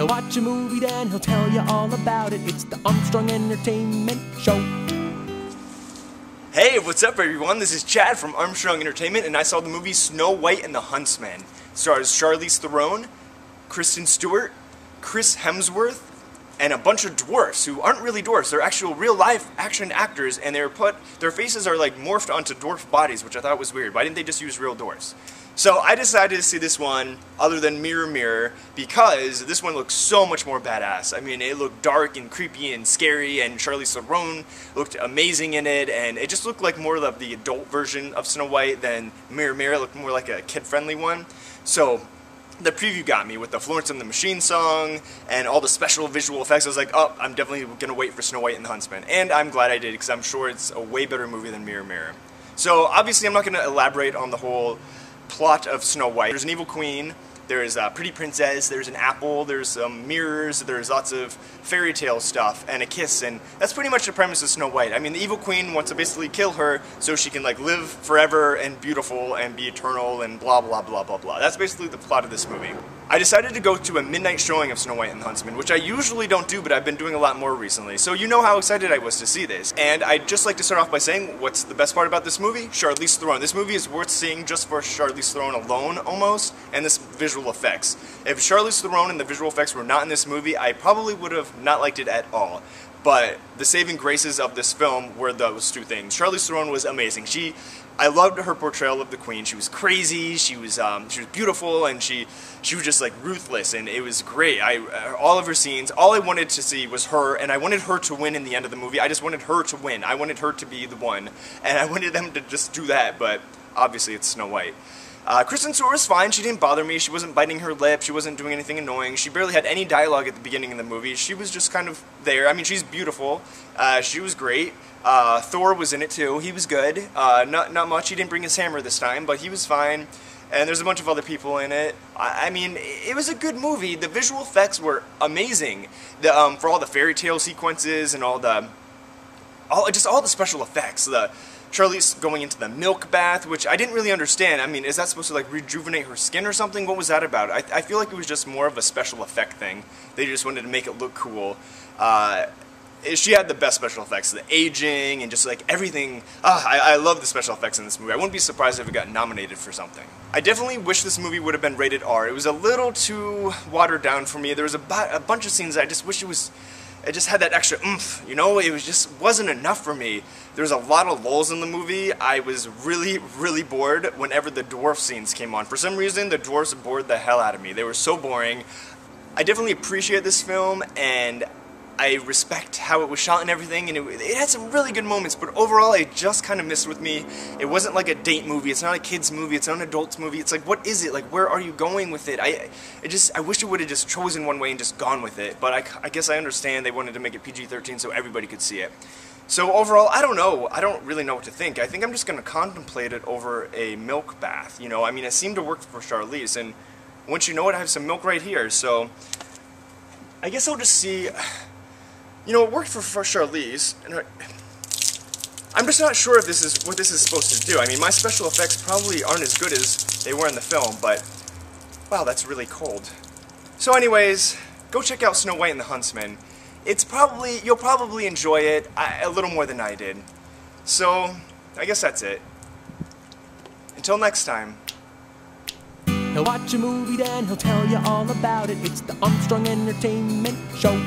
He'll watch a movie, then he'll tell you all about it. It's the Armstrong Entertainment Show. Hey, what's up everyone? This is Chad from Armstrong Entertainment, and I saw the movie Snow White and the Huntsman. It stars Charlize Theron, Kristen Stewart, Chris Hemsworth, and a bunch of dwarfs who aren't really dwarfs. They're actual real-life action actors, and their faces are like morphed onto dwarf bodies, which I thought was weird. Why didn't they just use real dwarfs? So I decided to see this one other than Mirror Mirror because this one looks so much more badass. I mean, it looked dark and creepy and scary, and Charlize Theron looked amazing in it, and it just looked like more of the adult version of Snow White than Mirror Mirror. It looked more like a kid-friendly one. So the preview got me with the Florence and the Machine song and all the special visual effects. I was like, oh, I'm definitely going to wait for Snow White and the Huntsman. And I'm glad I did because I'm sure it's a way better movie than Mirror Mirror. So obviously I'm not going to elaborate on the whole plot of Snow White. There's an evil queen, there's a pretty princess, there's an apple, there's some mirrors, there's lots of fairy tale stuff, and a kiss, and that's pretty much the premise of Snow White. I mean, the evil queen wants to basically kill her so she can like live forever and beautiful and be eternal and blah blah blah blah blah. That's basically the plot of this movie. I decided to go to a midnight showing of Snow White and the Huntsman, which I usually don't do, but I've been doing a lot more recently. So you know how excited I was to see this. And I'd just like to start off by saying, what's the best part about this movie? Charlize Theron. This movie is worth seeing just for Charlize Theron alone, almost, and this visual effects. If Charlize Theron and the visual effects were not in this movie, I probably would have not liked it at all. But the saving graces of this film were those two things. Charlize Theron was amazing. I loved her portrayal of the queen. She was crazy, she was beautiful, and she was just like ruthless, and it was great. All of her scenes, all I wanted to see was her, and I wanted her to win in the end of the movie. I just wanted her to win. I wanted her to be the one, and I wanted them to just do that, but obviously it's Snow White. Kristen Stewart was fine. She didn't bother me. She wasn't biting her lip. She wasn't doing anything annoying. She barely had any dialogue at the beginning of the movie. She was just kind of there. I mean, she's beautiful. She was great. Thor was in it too. He was good. Not much. He didn't bring his hammer this time, but he was fine. And there's a bunch of other people in it. I mean, it was a good movie. The visual effects were amazing. For all the fairy tale sequences and all the special effects. Charlize going into the milk bath, which I didn't really understand. I mean, is that supposed to like rejuvenate her skin or something? What was that about? I feel like it was just more of a special effect thing. They just wanted to make it look cool. She had the best special effects, the aging and just like everything. I love the special effects in this movie. I wouldn't be surprised if it got nominated for something. I definitely wish this movie would have been rated R. It was a little too watered down for me. There was a bunch of scenes I just wish it just had that extra oomph, you know? It just wasn't enough for me. There was a lot of lulls in the movie. I was really, really bored whenever the dwarf scenes came on. For some reason, the dwarfs bored the hell out of me. They were so boring. I definitely appreciate this film, and I respect how it was shot and everything, and it had some really good moments, but overall it just kind of missed with me. It wasn't like a date movie, it's not a kid's movie, it's not an adult's movie. It's like, what is it? Like, where are you going with it? I wish it would have just chosen one way and just gone with it, but I guess I understand they wanted to make it PG-13 so everybody could see it. So overall, I don't know. I don't really know what to think. I think I'm just going to contemplate it over a milk bath, you know? I mean, it seemed to work for Charlize, and once you know it, I have some milk right here, so I guess I'll just see. You know, it worked for Charlize, and I'm just not sure if this is what this is supposed to do. I mean, my special effects probably aren't as good as they were in the film, but wow, that's really cold. So anyways, go check out Snow White and the Huntsman. You'll probably enjoy it a little more than I did. So, I guess that's it. Until next time. He'll watch a movie, then he'll tell you all about it. It's the Armstrong Entertainment Show.